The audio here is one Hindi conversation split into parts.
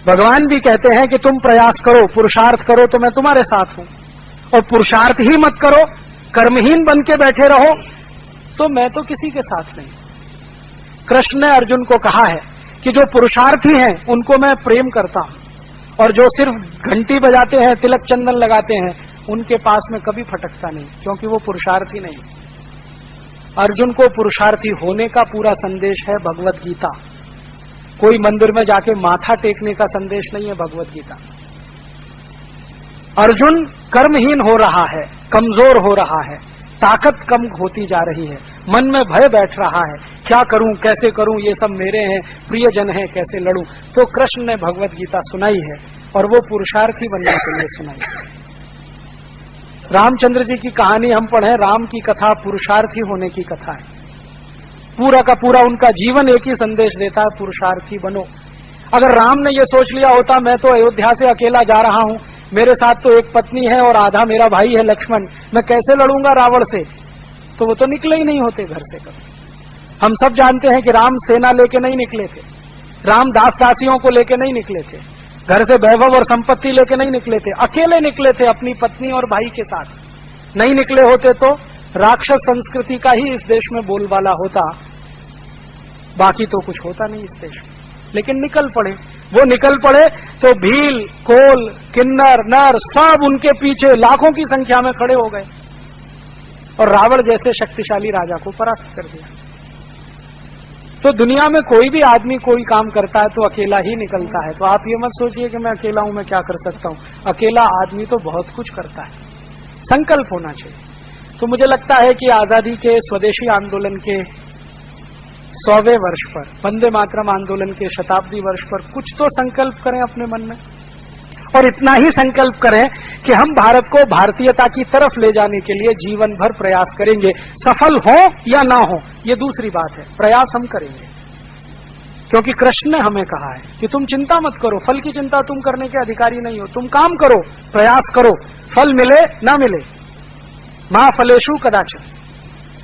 भगवान भी कहते हैं कि तुम प्रयास करो, पुरुषार्थ करो तो मैं तुम्हारे साथ हूं, और पुरुषार्थ ही मत करो, कर्महीन बन के बैठे रहो तो मैं तो किसी के साथ नहीं। कृष्ण ने अर्जुन को कहा है कि जो पुरुषार्थी हैं उनको मैं प्रेम करता हूं, और जो सिर्फ घंटी बजाते हैं, तिलक चंदन लगाते हैं, उनके पास में कभी फटकता नहीं, क्योंकि वो पुरुषार्थी नहीं। अर्जुन को पुरुषार्थी होने का पूरा संदेश है भगवत गीता। कोई मंदिर में जाके माथा टेकने का संदेश नहीं है भगवत गीता। अर्जुन कर्महीन हो रहा है, कमजोर हो रहा है, ताकत कम होती जा रही है, मन में भय बैठ रहा है, क्या करूं, कैसे करूं, ये सब मेरे हैं, प्रियजन है, कैसे लड़ूं। तो कृष्ण ने भगवत गीता सुनाई है, और वो पुरुषार्थी बनने के लिए सुनाई है। रामचंद्र जी की कहानी हम पढ़े, राम की कथा पुरुषार्थी होने की कथा है। पूरा का पूरा उनका जीवन एक ही संदेश देता है, पुरुषार्थी बनो। अगर राम ने ये सोच लिया होता मैं तो अयोध्या से अकेला जा रहा हूं, मेरे साथ तो एक पत्नी है और आधा मेरा भाई है लक्ष्मण, मैं कैसे लड़ूंगा रावण से, तो वो तो निकले ही नहीं होते घर से कभी। हम सब जानते हैं कि राम सेना लेके नहीं निकले थे, राम दास दासियों को लेके नहीं निकले थे, घर से वैभव और संपत्ति लेके नहीं निकले थे, अकेले निकले थे अपनी पत्नी और भाई के साथ। नहीं निकले होते तो राक्षस संस्कृति का ही इस देश में बोलबाला होता, बाकी तो कुछ होता नहीं इस देश में। लेकिन निकल पड़े, वो निकल पड़े तो भील, कोल, किन्नर, नर सब उनके पीछे लाखों की संख्या में खड़े हो गए और रावण जैसे शक्तिशाली राजा को परास्त कर दिया। तो दुनिया में कोई भी आदमी कोई काम करता है तो अकेला ही निकलता है। तो आप ये मत सोचिए कि मैं अकेला हूं, मैं क्या कर सकता हूं। अकेला आदमी तो बहुत कुछ करता है, संकल्प होना चाहिए। तो मुझे लगता है कि आजादी के स्वदेशी आंदोलन के 100वें वर्ष पर, वंदे मातरम आंदोलन के शताब्दी वर्ष पर कुछ तो संकल्प करें अपने मन में, और इतना ही संकल्प करें कि हम भारत को भारतीयता की तरफ ले जाने के लिए जीवन भर प्रयास करेंगे। सफल हो या ना हो ये दूसरी बात है, प्रयास हम करेंगे। क्योंकि कृष्ण ने हमें कहा है कि तुम चिंता मत करो, फल की चिंता तुम करने के अधिकारी नहीं हो, तुम काम करो, प्रयास करो, फल मिले ना मिले, मा फलेषु कदाचन।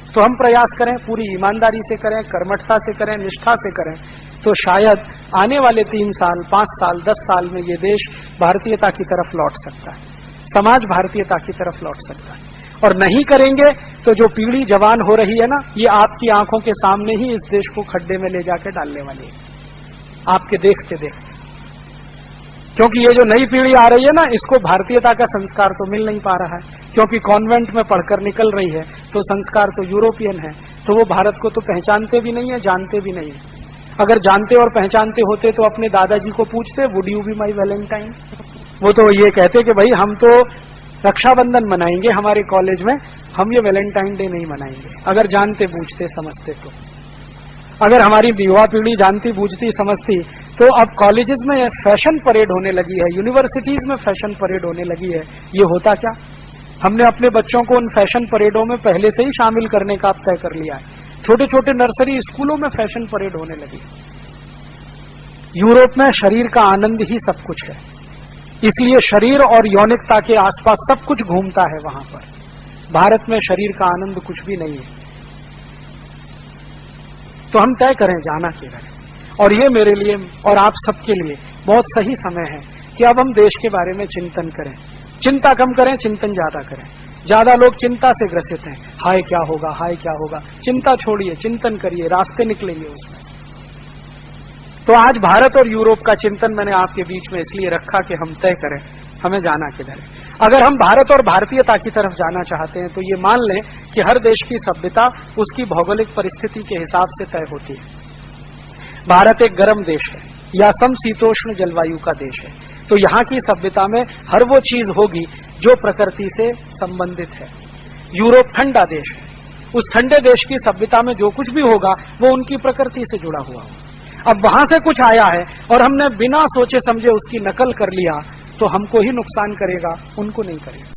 तो हम प्रयास करें, पूरी ईमानदारी से करें, कर्मठता से करें, निष्ठा से करें, तो शायद आने वाले 3 साल, 5 साल, 10 साल में ये देश भारतीयता की तरफ लौट सकता है, समाज भारतीयता की तरफ लौट सकता है। और नहीं करेंगे तो जो पीढ़ी जवान हो रही है ना, ये आपकी आंखों के सामने ही इस देश को खड्डे में ले जाके डालने वाली है, आपके देखते देखते। क्योंकि ये जो नई पीढ़ी आ रही है ना, इसको भारतीयता का संस्कार तो मिल नहीं पा रहा है, क्योंकि कॉन्वेंट में पढ़कर निकल रही है, तो संस्कार तो यूरोपियन है, तो वो भारत को तो पहचानते भी नहीं है, जानते भी नहीं है। अगर जानते और पहचानते होते तो अपने दादाजी को पूछते, would you be my Valentine. वो तो ये कहते कि भाई हम तो रक्षाबंधन मनाएंगे हमारे कॉलेज में, हम ये वैलेंटाइन डे नहीं मनाएंगे। अगर जानते बूझते समझते तो, अगर हमारी युवा पीढ़ी जानती बूझती समझती तो अब कॉलेजेस में फैशन परेड होने लगी है, यूनिवर्सिटीज में फैशन परेड होने लगी है, ये होता क्या? हमने अपने बच्चों को उन फैशन परेडों में पहले से ही शामिल करने का तय कर लिया है। छोटे छोटे नर्सरी स्कूलों में फैशन परेड होने लगी। यूरोप में शरीर का आनंद ही सब कुछ है, इसलिए शरीर और यौनिकता के आसपास सब कुछ घूमता है वहां पर। भारत में शरीर का आनंद कुछ भी नहीं है। तो हम तय करें जाना किधर है, और ये मेरे लिए और आप सबके लिए बहुत सही समय है कि अब हम देश के बारे में चिंतन करें। चिंता कम करें, चिंतन ज्यादा करें। ज्यादा लोग चिंता से ग्रसित हैं, हाय क्या होगा, हाय क्या होगा। चिंता छोड़िए, चिंतन करिए, रास्ते निकलेंगे उसमें। तो आज भारत और यूरोप का चिंतन मैंने आपके बीच में इसलिए रखा कि हम तय करें हमें जाना किधर है। अगर हम भारत और भारतीयता की तरफ जाना चाहते हैं तो ये मान लें कि हर देश की सभ्यता उसकी भौगोलिक परिस्थिति के हिसाब से तय होती है। भारत एक गर्म देश है या समशीतोष्ण जलवायु का देश है, तो यहाँ की सभ्यता में हर वो चीज होगी जो प्रकृति से संबंधित है। यूरोप ठंडा देश है, उस ठंडे देश की सभ्यता में जो कुछ भी होगा वो उनकी प्रकृति से जुड़ा हुआ होगा। अब वहां से कुछ आया है और हमने बिना सोचे समझे उसकी नकल कर लिया तो हमको ही नुकसान करेगा, उनको नहीं करेगा।